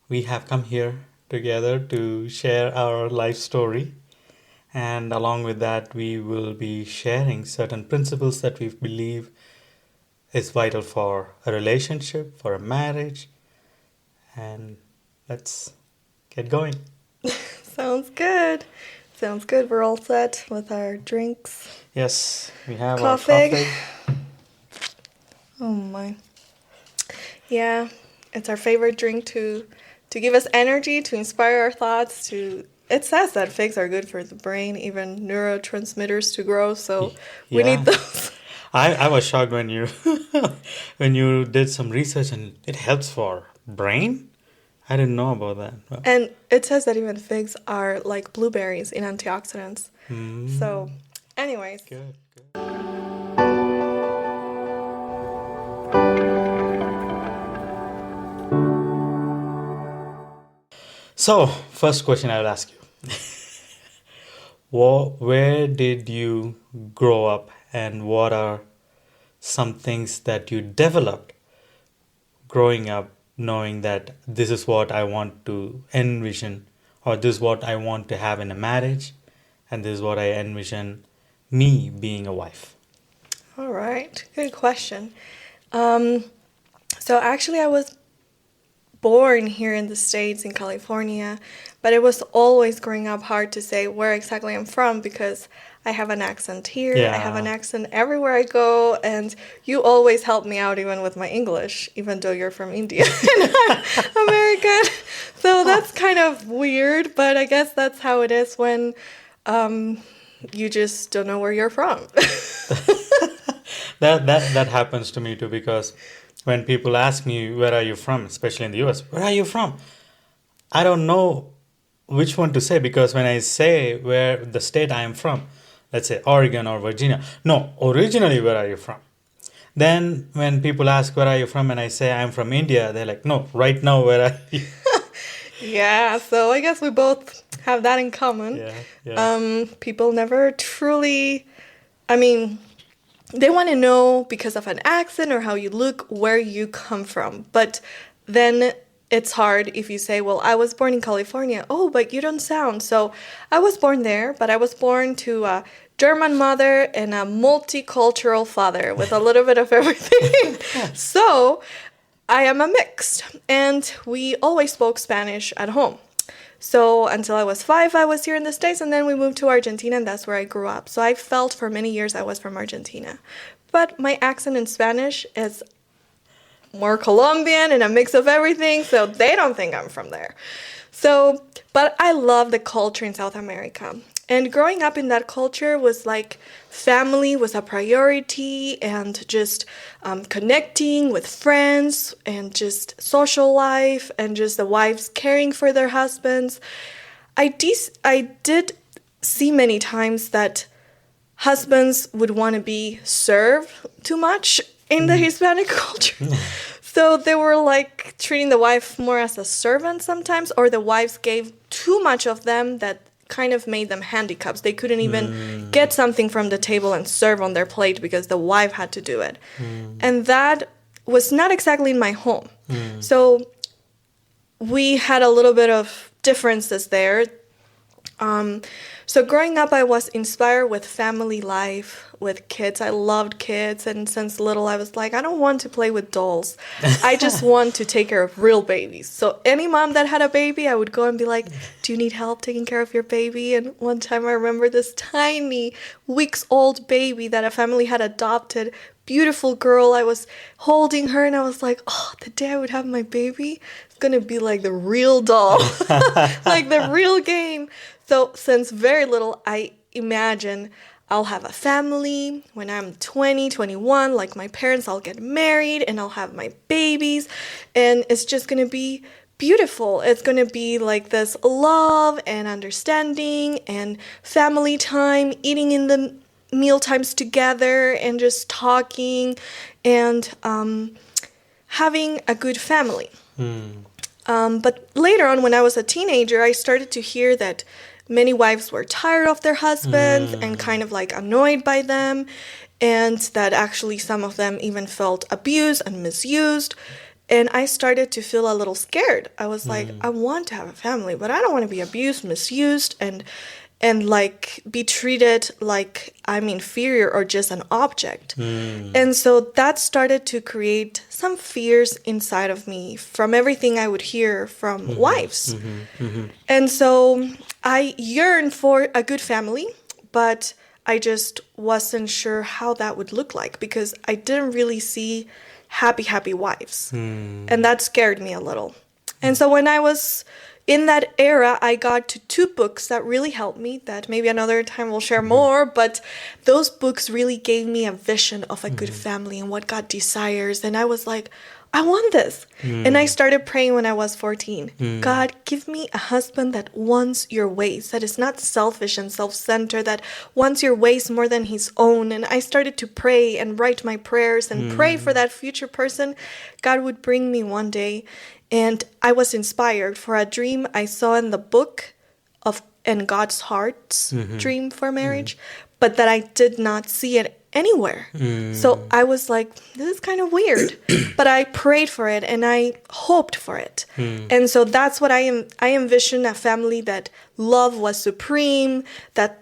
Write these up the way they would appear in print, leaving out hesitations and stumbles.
we have come here together to share our life story. And along with that, we will be sharing certain principles that we believe is vital for a relationship, for a marriage. And let's get going. Sounds good. Sounds good. We're all set with our drinks. Yes, we have our Coffee. coffee. Oh my. Yeah, it's our favorite drink to give us energy, to inspire our thoughts, to it says that figs are good for the brain, even neurotransmitters to grow, so we need Yeah, those. I was shocked when you when you did some research and it helps for brain. I didn't know about that. Well, And it says that even figs are like blueberries in antioxidants. So, mm, anyways, good, good. So, first question I will ask you. Where did you grow up and what are some things that you developed growing up knowing that this is what I want to envision or this is what I want to have in a marriage and this is what I envision me being a wife? all right, good question. Um, so actually, I was born here in the States, in California, but it was always growing up hard to say where exactly I'm from because I have an accent here, I have an Yeah. accent everywhere I go, and you always help me out even with my English, even though you're from India and I'm American. So that's kind of weird, but I guess that's how it is when um, you just don't know where you're from. That happens to me too because when people ask me where are you from, especially in the US, where are you from? I don't know which one to say because when I say where the state I am from, let's say Oregon or Virginia, no, originally where are you from? Then when people ask where are you from and I say I'm from India, they're like, no, right now where are you? Yeah, so I guess we both have that in common. Yeah, yeah. People never truly, I mean, they want to know because of an accent or how you look where you come from. But then it's hard if you say, well, I was born in California. Oh, but you don't sound. So I was born there, but I was born to a German mother and a multicultural father with a little bit of everything. So I am a mixed, and we always spoke Spanish at home. So until I was 5, I was here in the States, and then we moved to Argentina, and that's where I grew up. So I felt for many years I was from Argentina. But my accent in Spanish is more Colombian and a mix of everything, so they don't think I'm from there. So, but I love the culture in South America. And growing up in that culture was like family was a priority and just connecting with friends and just social life and just the wives caring for their husbands. I did see many times that husbands would want to be served too much in the Hispanic culture. So they were like treating the wife more as a servant sometimes, or the wives gave too much of them that kind of made them handicaps. They couldn't even Mm, get something from the table and serve on their plate because the wife had to do it. And that was not exactly in my home. mm, So we had a little bit of differences there. Um, so growing up, I was inspired with family life, with kids. I loved kids, and since little, I was like, I don't want to play with dolls. I just want to take care of real babies. So any mom that had a baby, I would go and be like, do you need help taking care of your baby? And one time I remember this tiny, weeks-old baby that a family had adopted. Beautiful girl. I was holding her, and I was like, oh, the day I would have my baby, it's gonna be like the real doll, like the real game. So since very little, I imagine I'll have a family when I'm 20, 21, like my parents, I'll get married and I'll have my babies, and it's just gonna be beautiful. It's gonna be like this love and understanding and family time, eating in the meal times together and just talking and having a good family. mm, But later on, when I was a teenager, I started to hear that many wives were tired of their husbands and mm, kind of like annoyed by them, and that actually some of them even felt abused and misused. And I started to feel a little scared. I was like, I want to have a family, but I don't want to be abused, misused, and like be treated like I'm inferior or just an object. And so that started to create some fears inside of me from everything I would hear from wives. And so I yearned for a good family, but I just wasn't sure how that would look like because I didn't really see happy wives. And that scared me a little. And so when I was in that era, I got to two books that really helped me, that maybe another time we'll share more, but those books really gave me a vision of a good family and what God desires. And I was like, I want this. And I started praying when I was 14. God, give me a husband that wants your ways, that is not selfish and self-centered, that wants your ways more than his own. And I started to pray and write my prayers and pray for that future person God would bring me one day. And I was inspired for a dream I saw in the book of and God's heart's dream for marriage, but that I did not see it anywhere. So I was like, this is kind of weird. But I prayed for it and I hoped for it. And so that's what I envisioned, a family that love was supreme, that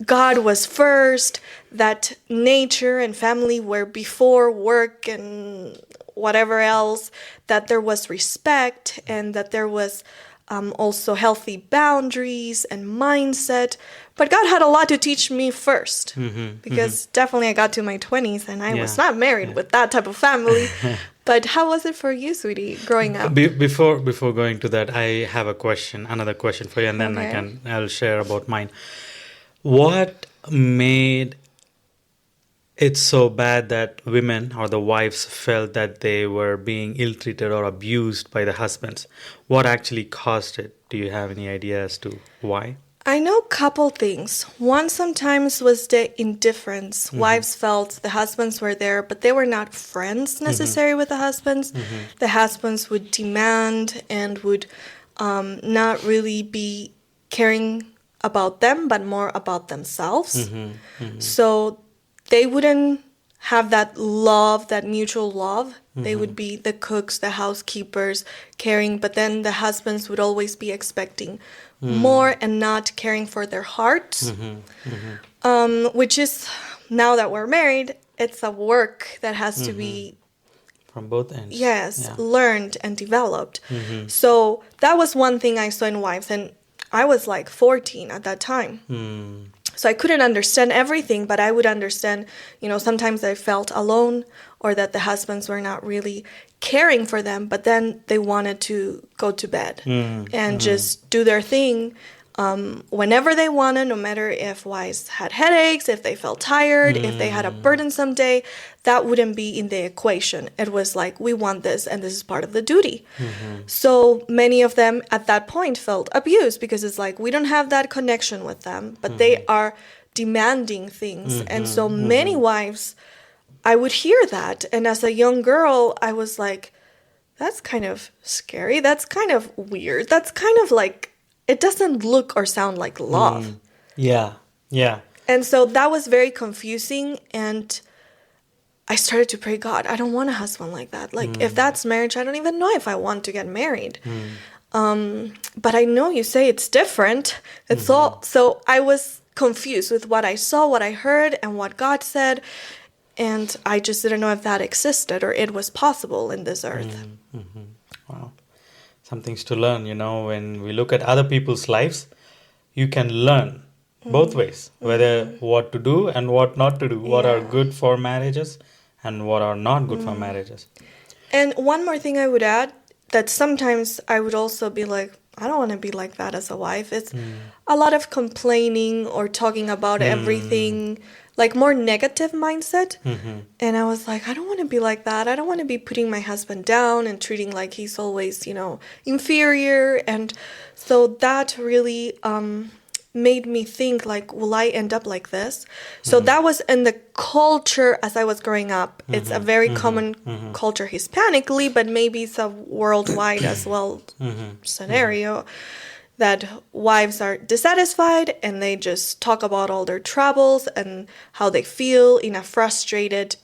God was first, that nature and family were before work and whatever else, that there was respect and that there was also healthy boundaries and mindset. But God had a lot to teach me first, because definitely I got to my 20s and I was not married with that type of family. But how was it for you, sweetie, growing up? Before going to that, I have another question for you, and then Okay. I'll share about mine. What made it so bad that women or the wives felt that they were being ill-treated or abused by the husbands? What actually caused it? Do you have any idea as to why? I know a couple things. One sometimes was the indifference. Wives felt the husbands were there, but they were not friends necessarily with the husbands. The husbands would demand and would not really be caring about them, but more about themselves. So they wouldn't have that love, that mutual love. They would be the cooks, the housekeepers, caring, but then the husbands would always be expecting more and not caring for their hearts, which is, now that we're married, it's a work that has to be, From both ends. yes, Yeah. learned and developed. So that was one thing I saw in wives, and I was like 14 at that time. So I couldn't understand everything, but I would understand, sometimes I felt alone or that the husbands were not really caring for them, but then they wanted to go to bed and just do their thing whenever they wanted, no matter if wives had headaches, if they felt tired, if they had a burdensome day, that wouldn't be in the equation. It was like, we want this and this is part of the duty. So many of them at that point felt abused because it's like, we don't have that connection with them, but they are demanding things. And so many wives, I would hear that. And as a young girl, I was like, that's kind of scary. That's kind of weird. That's kind of like, it doesn't look or sound like love. Yeah. And so that was very confusing. And I started to pray, God, I don't want a husband like that. Like, if that's marriage, I don't even know if I want to get married. But I know you say it's different. It's all. So I was confused with what I saw, what I heard, and what God said. And I just didn't know if that existed or it was possible in this earth. Wow. Some things to learn, when we look at other people's lives, you can learn both ways, whether what to do and what not to do, what are good for marriages and what are not good for marriages. And one more thing I would add, that sometimes I would also be like, I don't want to be like that as a wife. It's a lot of complaining or talking about everything, like more negative mindset. And I was like, I don't want to be like that. I don't want to be putting my husband down and treating like he's always, inferior. And so that really made me think, like, will I end up like this? So that was in the culture as I was growing up. It's a very common culture Hispanically, but maybe it's a worldwide as well scenario, that wives are dissatisfied and they just talk about all their troubles and how they feel in a frustrated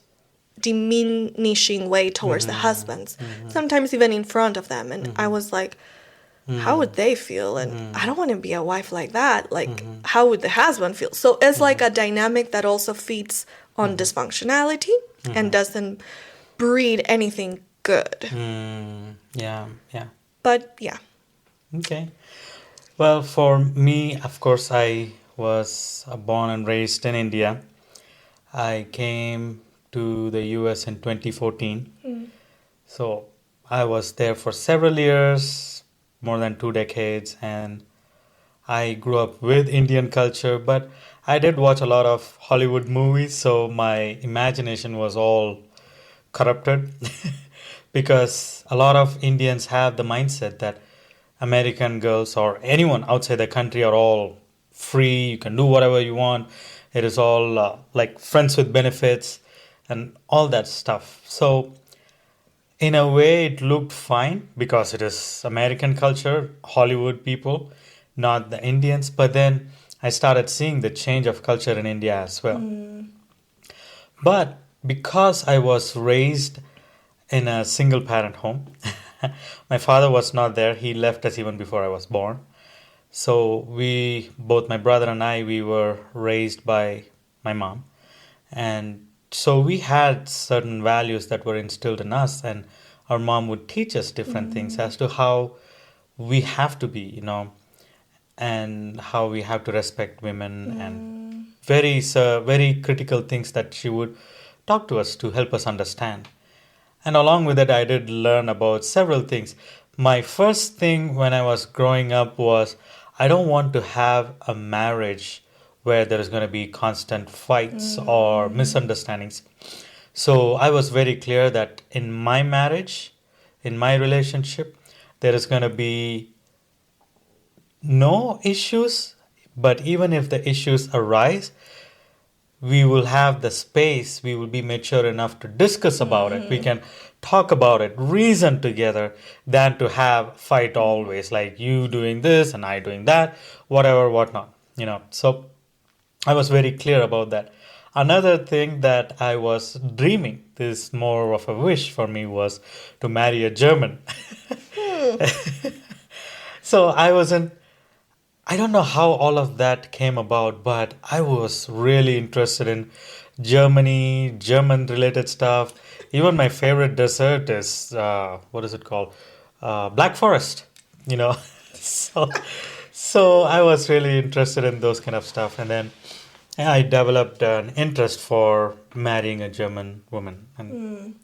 diminishing way towards the husbands, sometimes even in front of them. And I was like, how would they feel? And I don't want to be a wife like that. Like, how would the husband feel? So it's like a dynamic that also feeds on dysfunctionality and doesn't breed anything good. Yeah, yeah. But yeah. Okay. Well, for me, of course, I was born and raised in India. I came to the US in 2014. So I was there for several years, more than 2 decades, and I grew up with Indian culture, but I did watch a lot of Hollywood movies, so my imagination was all corrupted because a lot of Indians have the mindset that American girls or anyone outside the country are all free, you can do whatever you want. It is all like friends with benefits and all that stuff. So, in a way, it looked fine because it is American culture, Hollywood people, not the Indians. But then I started seeing the change of culture in India as well. But because I was raised in a single parent home, my father was not there. He left us even before I was born. So both my brother and I, we were raised by my mom. And so we had certain values that were instilled in us, and our mom would teach us different things as to how we have to be, and how we have to respect women and very critical things that she would talk to us to help us understand. And along with it, I did learn about several things. My first thing when I was growing up was I don't want to have a marriage where there is going to be constant fights or misunderstandings. So I was very clear that in my marriage, in my relationship, there is going to be no issues, but even if the issues arise, we will have the space, we will be mature enough to discuss about it. We can talk about it, reason together, than to have fight always, like you doing this and I doing that, whatever, whatnot, So I was very clear about that. Another thing that I was dreaming, this more of a wish for me, was to marry a German. So I don't know how all of that came about, but I was really interested in Germany, German related stuff. Even my favorite dessert is, what is it called? Black Forest, So, so I was really interested in those kind of stuff. And then I developed an interest for marrying a German woman. And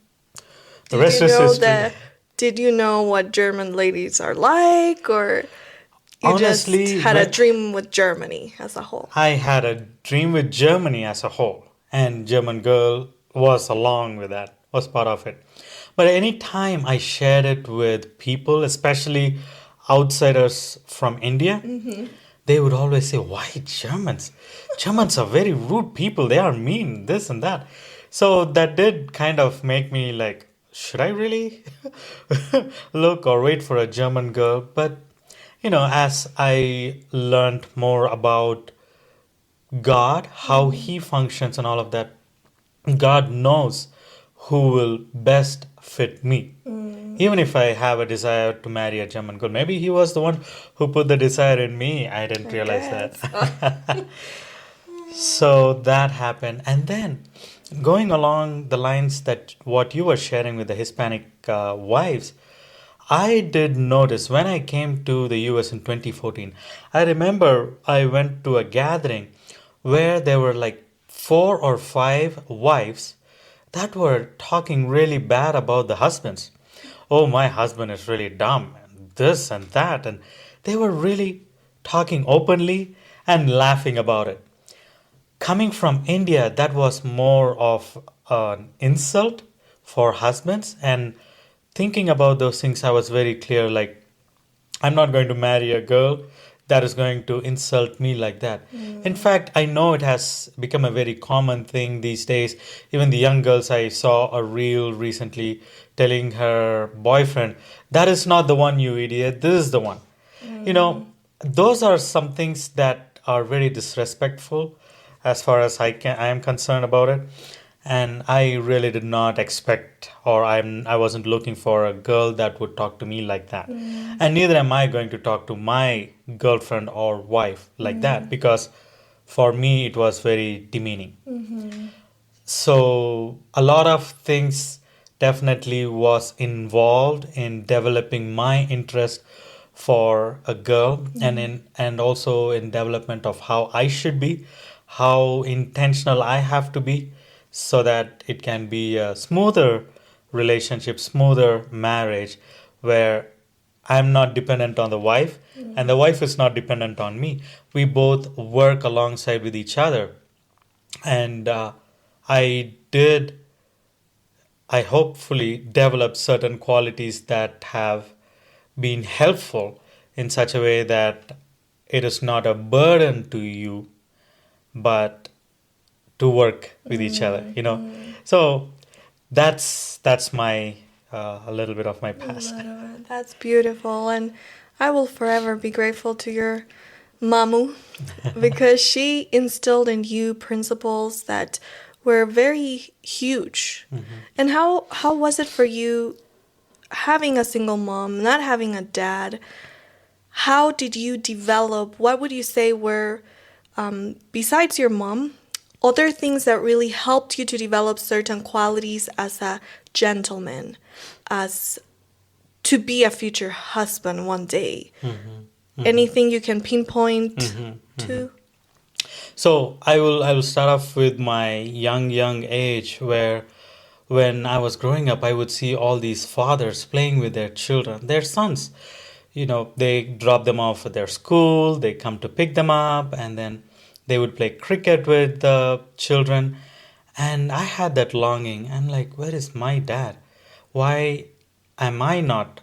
the rest is history. Did you know what German ladies are like, or you Honestly, just had a dream with Germany as a whole? I had a dream with Germany as a whole, and German girl was along with that, was part of it. But any time I shared it with people, especially outsiders from India, they would always say, "Why Germans? Germans are very rude people. They are mean, this and that." So that did kind of make me like, should I really look or wait for a German girl? But as I learned more about God, how He functions, and all of that, God knows who will best fit me. Even if I have a desire to marry a German girl, maybe He was the one who put the desire in me. I didn't realize that. So that happened. And then going along the lines that what you were sharing with the Hispanic wives, I did notice when I came to the US in 2014, I remember I went to a gathering where there were like 4 or 5 wives that were talking really bad about the husbands. Oh, my husband is really dumb, and this and that. And they were really talking openly and laughing about it. Coming from India, that was more of an insult for husbands. And thinking about those things, I was very clear like, I'm not going to marry a girl that is going to insult me like that. In fact, I know it has become a very common thing these days. Even the young girls, I saw a reel recently telling her boyfriend, that is not the one, you idiot, this is the one. Those are some things that are very disrespectful as far as I am concerned about it. And I really did not expect, or I wasn't looking for a girl that would talk to me like that. And neither am I going to talk to my girlfriend or wife like that, because for me it was very demeaning. So a lot of things definitely was involved in developing my interest for a girl, and also in development of how I should be, how intentional I have to be, so that it can be a smoother relationship, smoother marriage, where I'm not dependent on the wife and the wife is not dependent on me. We both work alongside with each other. And I did, I hopefully developed certain qualities that have been helpful in such a way that it is not a burden to you, but to work with each other. So that's my a little bit of my past. That's beautiful, and I will forever be grateful to your mamu because she instilled in you principles that were very huge. And how was it for you having a single mom, not having a dad? How did you develop? What would you say were, besides your mom, other things that really helped you to develop certain qualities as a gentleman, as to be a future husband one day? Anything you can pinpoint to? So I will start off with my young age, where when I was growing up, I would see all these fathers playing with their children, their sons. They drop them off at their school, they come to pick them up, and then they would play cricket with the children. And I had that longing. I'm like, where is my dad? Why am I not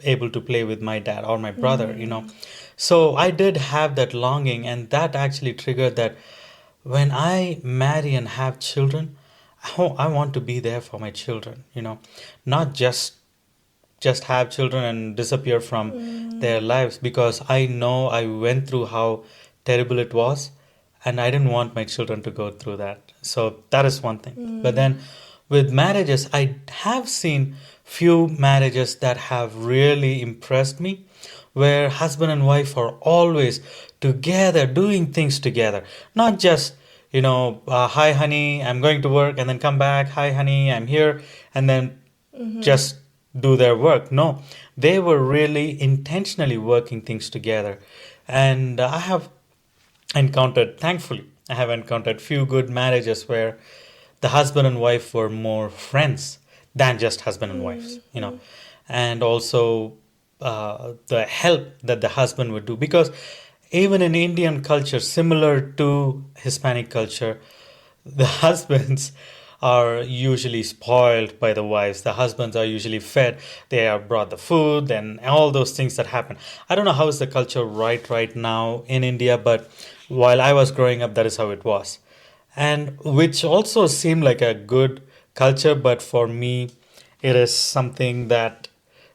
able to play with my dad or my brother? So I did have that longing, and that actually triggered that when I marry and have children, I want to be there for my children, not just have children and disappear from their lives, because I know I went through how terrible it was, and I didn't want my children to go through that. So that is one thing. But then with marriages, I have seen few marriages that have really impressed me, where husband and wife are always together doing things together, not just hi honey, I'm going to work, and then come back, hi honey, I'm here, and then just do their work. No, they were really intentionally working things together. And thankfully I have encountered few good marriages where the husband and wife were more friends than just husband and wives. And also the help that the husband would do, because even in Indian culture, similar to Hispanic culture, the husbands are usually spoiled by the wives. The husbands are usually fed. They are brought the food and all those things that happen. I don't know how is the culture right now in India, but while I was growing up, that is how it was. And which also seemed like a good culture, but for me, it is something that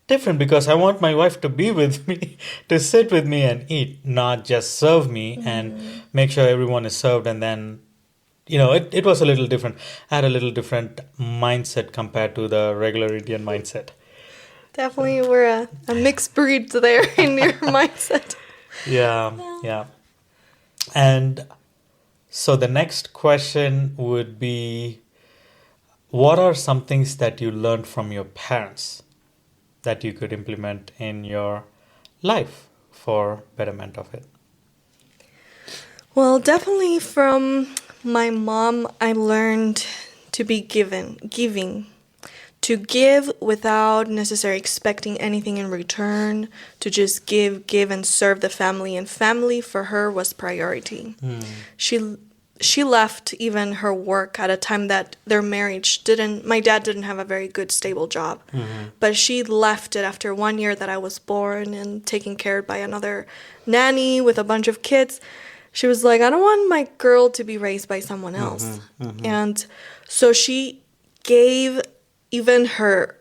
different, because I want my wife to be with me, to sit with me and eat, not just serve me and make sure everyone is served. And then, it was a little different. I had a little different mindset compared to the regular Indian mindset. Definitely, we're a mixed breed there in your mindset. Yeah. And so the next question would be, what are some things that you learned from your parents that you could implement in your life for betterment of it? Well, definitely from my mom, I learned to be giving, to give without necessarily expecting anything in return, to just give and serve the family. And family for her was priority. She left even her work at a time that their marriage my dad didn't have a very good stable job. But she left it after 1 year that I was born and taken care of by another nanny with a bunch of kids. She was like, I don't want my girl to be raised by someone else. And so she gave even her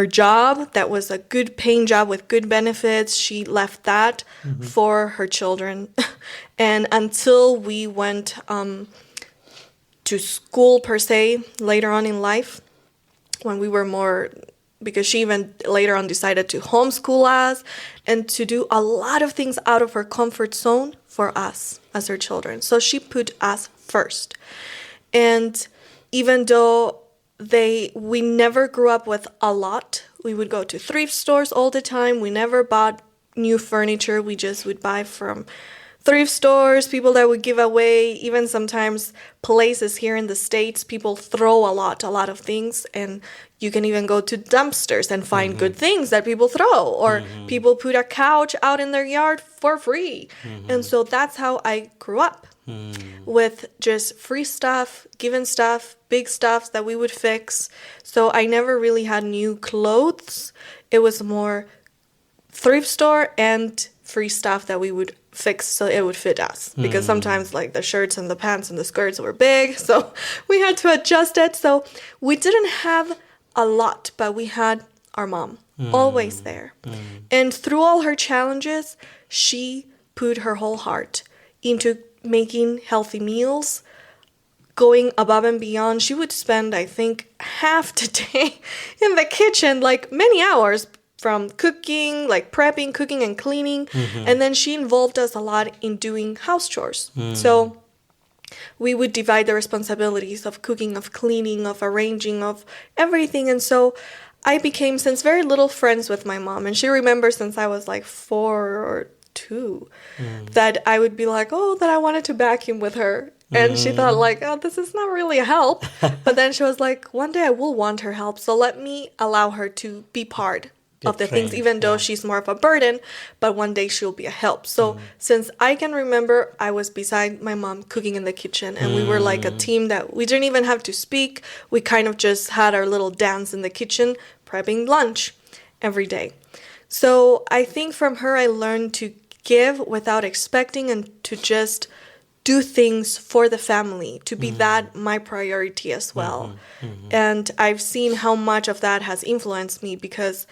job, that was a good paying job with good benefits, she left that for her children. And until we went to school per se later on in life when we were more, because she even later on decided to homeschool us and to do a lot of things out of her comfort zone for us as her children. So she put us first. And even though we never grew up with a lot, we would go to thrift stores all the time. We never bought new furniture. We just would buy from thrift stores, people that would give away, even sometimes places here in the States, people throw a lot of things, and you can even go to dumpsters and find good things that people throw, or people put a couch out in their yard for free. And so that's how I grew up, with just free stuff, given stuff, big stuff that we would fix. So I never really had new clothes. It was more thrift store and free stuff that we would fix so it would fit us, because sometimes like the shirts and the pants and the skirts were big, so we had to adjust it. So we didn't have a lot, but we had our mom always there. And through all her challenges, she put her whole heart into making healthy meals, going above and beyond. She would spend, I think, half the day in the kitchen, like many hours, from cooking, like prepping, cooking, and cleaning. And then she involved us a lot in doing house chores. So we would divide the responsibilities of cooking, of cleaning, of arranging, of everything. And so I became, since very little, friends with my mom. And she remembers since I was like 4 or 2 that I would be like, oh, that I wanted to vacuum with her. And she thought like, oh, this is not really a help. But then she was like, one day I will want her help, so let me allow her to be part of the things, even though she's more of a burden, but one day she'll be a help. So since I can remember, I was beside my mom cooking in the kitchen, and we were like a team that we didn't even have to speak. We kind of just had our little dance in the kitchen, prepping lunch every day. So I think from her, I learned to give without expecting, and to just do things for the family, to be that my priority as well. And I've seen how much of that has influenced me, because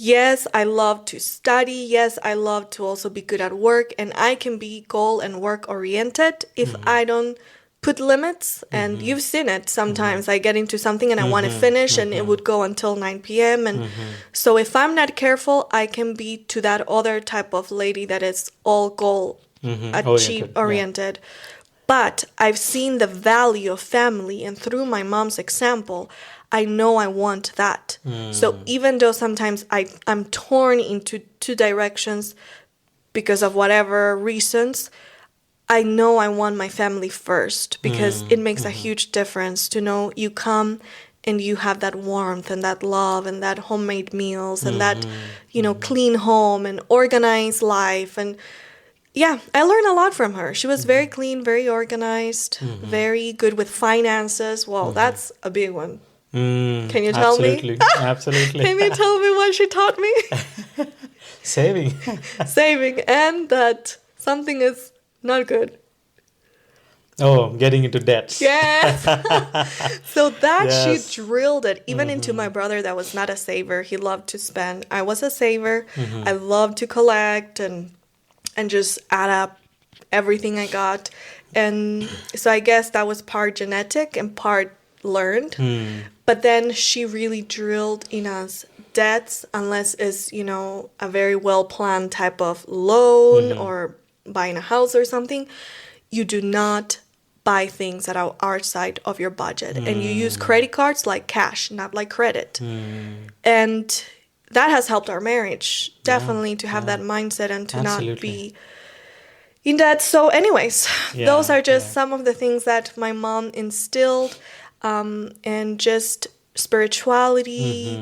yes, I love to study. Yes, I love to also be good at work. And I can be goal and work oriented if I don't put limits. And you've seen it sometimes. I get into something and I want to finish, and it would go until 9 p.m. And so if I'm not careful, I can be to that other type of lady that is all goal oriented. But I've seen the value of family, and through my mom's example, I know I want that. So even though sometimes I'm torn into two directions because of whatever reasons, I know I want my family first, because it makes a huge difference to know you come and you have that warmth and that love and that homemade meals and that, clean home and organized life. And yeah, I learned a lot from her. She was very clean, very organized, very good with finances. Well, that's a big one. Can you tell me? Absolutely. Can you tell me what she taught me? Saving. Saving, and that something is not good. Oh, getting into debt. Yes. So that she drilled it even into my brother that was not a saver. He loved to spend. I was a saver. I loved to collect and just add up everything I got. And so I guess that was part genetic and part learned. But then she really drilled in us debts, unless it's, a very well-planned type of loan or buying a house or something. You do not buy things that are outside of your budget. And you use credit cards like cash, not like credit. And that has helped our marriage, definitely, to have that mindset and to not be in debt. So anyways, those are just some of the things that my mom instilled. And just spirituality,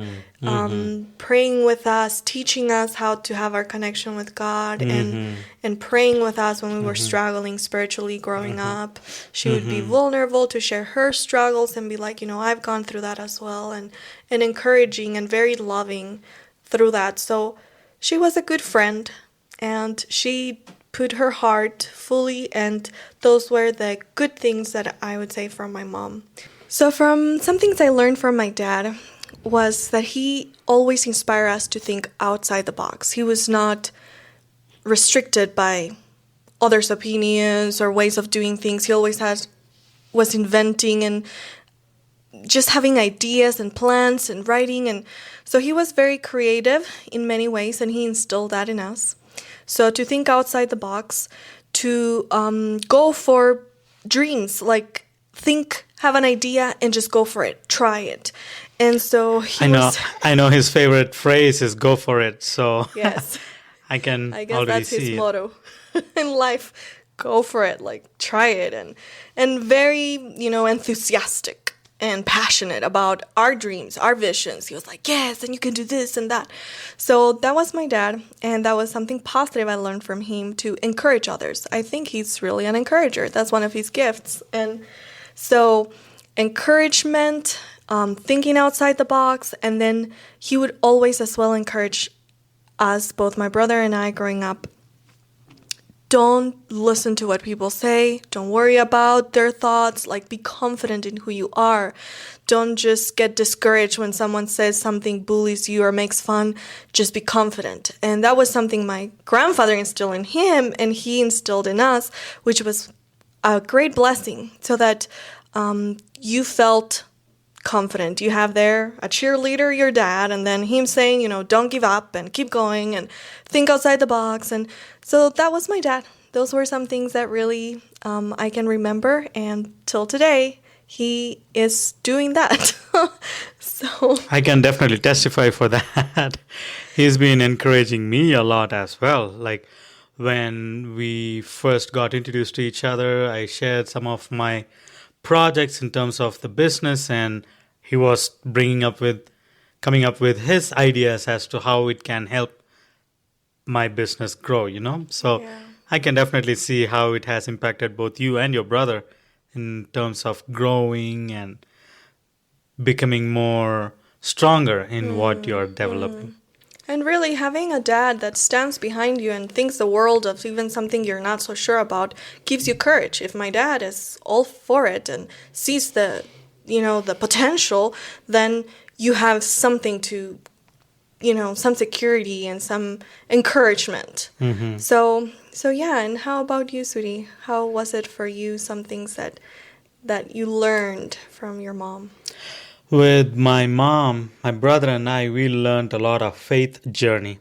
praying with us, teaching us how to have our connection with God, and praying with us when we were struggling spiritually growing up. She would be vulnerable to share her struggles and be like, I've gone through that as well, and encouraging and very loving through that. So she was a good friend, and she put her heart fully, and those were the good things that I would say from my mom. So from some things I learned from my dad was that he always inspired us to think outside the box. He was not restricted by others' opinions or ways of doing things. He always had was inventing and just having ideas and plans and writing. And so he was very creative in many ways, and he instilled that in us. So to think outside the box, to go for dreams, like have an idea and just go for it, try it. And so I know his favorite phrase is "go for it." So yes, I can I guess already that's see his it. motto in life. Go for it, like try it, and very, enthusiastic and passionate about our dreams, our visions. He was like, yes, and you can do this and that. So that was my dad, and that was something positive I learned from him, to encourage others. I think he's really an encourager. That's one of his gifts. And so encouragement, thinking outside the box, and then he would always as well encourage us, both my brother and I growing up. Don't listen to what people say. Don't worry about their thoughts. Like, be confident in who you are. Don't just get discouraged when someone says something, bullies you, or makes fun. Just be confident. And that was something my grandfather instilled in him, and he instilled in us, which was a great blessing, so that you felt confident. You have there a cheerleader, your dad, and then him saying, don't give up and keep going and think outside the box. And so that was my dad. Those were some things that really I can remember, and till today he is doing that. So I can definitely testify for that. He's been encouraging me a lot as well. Like when we first got introduced to each other, I shared some of my projects in terms of the business, and he was coming up with his ideas as to how it can help my business grow, So yeah. I can definitely see how it has impacted both you and your brother in terms of growing and becoming more stronger in what you're developing. And really having a dad that stands behind you and thinks the world of even something you're not so sure about gives you courage. If my dad is all for it and sees the potential, then you have something to, some security and some encouragement. Mm-hmm. So yeah. And how about you, Suri? How was it for you? Some things that you learned from your mom? With my mom, my brother and I, we learned a lot of faith journey.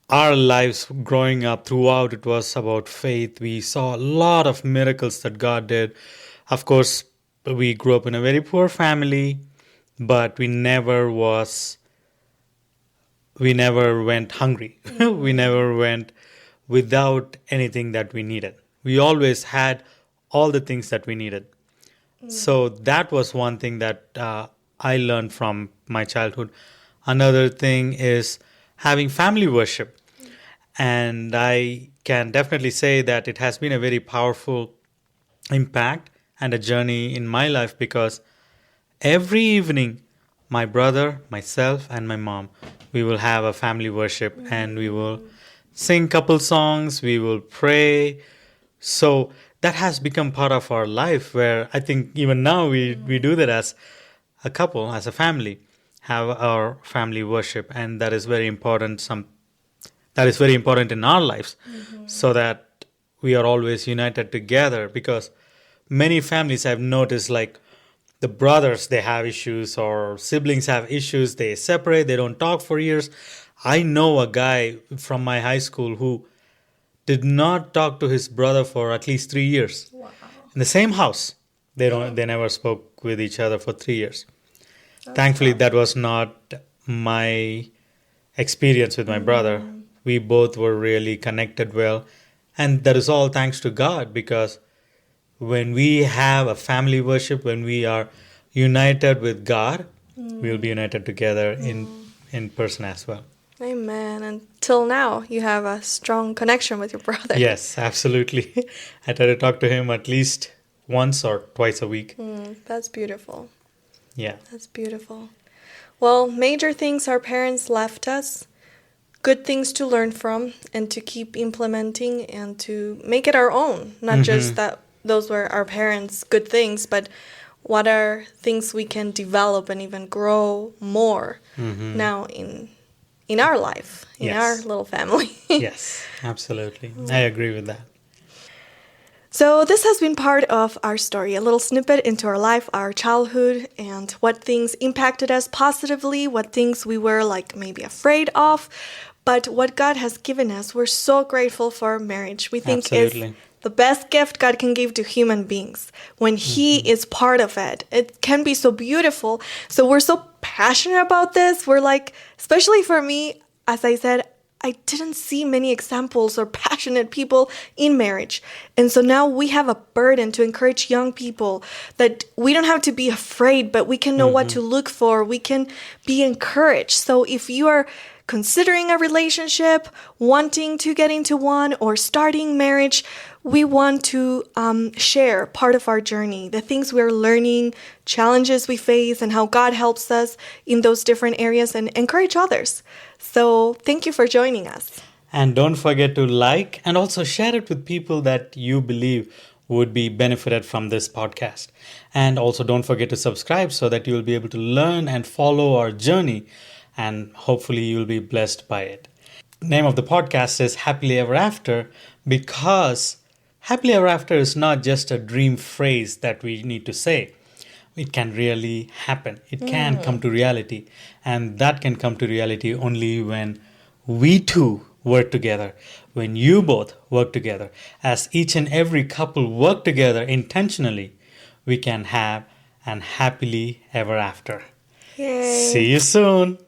Our lives growing up throughout, it was about faith. We saw a lot of miracles that God did. Of course, we grew up in a very poor family, but we never went hungry. We never went without anything that we needed. We always had all the things that we needed. So that was one thing that I learned from my childhood. Another thing is having family worship. And I can definitely say that it has been a very powerful impact and a journey in my life, because every evening, my brother, myself, and my mom, we will have a family worship, and we will sing couple songs, we will pray. So that has become part of our life, where I think even now we do that as a couple, as a family, have our family worship, and that is very important. That is very important in our lives, so that we are always united together. Because many families I've noticed, like the brothers, they have issues, or siblings have issues, they separate, they don't talk for years. I know a guy from my high school who did not talk to his brother for at least 3 years. Wow. In the same house. They never spoke with each other for 3 years. Thankfully, that was not my experience with my brother. We both were really connected well. And that is all thanks to God, because when we have a family worship, when we are united with God, we'll be united together in person as well. Amen. Until now, you have a strong connection with your brother. Yes, absolutely. I try to talk to him at least once or twice a week. That's beautiful. Yeah. That's beautiful. Well, major things our parents left us, good things to learn from and to keep implementing and to make it our own. Not just that those were our parents' good things, but what are things we can develop and even grow more now in our life, in our little family. Yes, absolutely. I agree with that. So, this has been part of our story, a little snippet into our life, our childhood, and what things impacted us positively, what things we were like maybe afraid of, but what God has given us. We're so grateful for marriage. We think Absolutely. it's the best gift God can give to human beings when He is part of it. It can be so beautiful. So, we're so passionate about this. We're like, especially for me, as I said, I didn't see many examples or passionate people in marriage. And so now we have a burden to encourage young people that we don't have to be afraid, but we can know what to look for. We can be encouraged. So if you are considering a relationship, wanting to get into one, or starting marriage, we want to share part of our journey, the things we're learning, challenges we face, and how God helps us in those different areas and encourage others. So thank you for joining us. And don't forget to like and also share it with people that you believe would be benefited from this podcast. And also don't forget to subscribe so that you'll be able to learn and follow our journey, and hopefully you'll be blessed by it. Name of the podcast is Happily Ever After, because happily ever after is not just a dream phrase that we need to say. It can really happen. It can come to reality. And that can come to reality only when we two work together, when you both work together. As each and every couple work together intentionally, we can have an happily ever after. Yay. See you soon.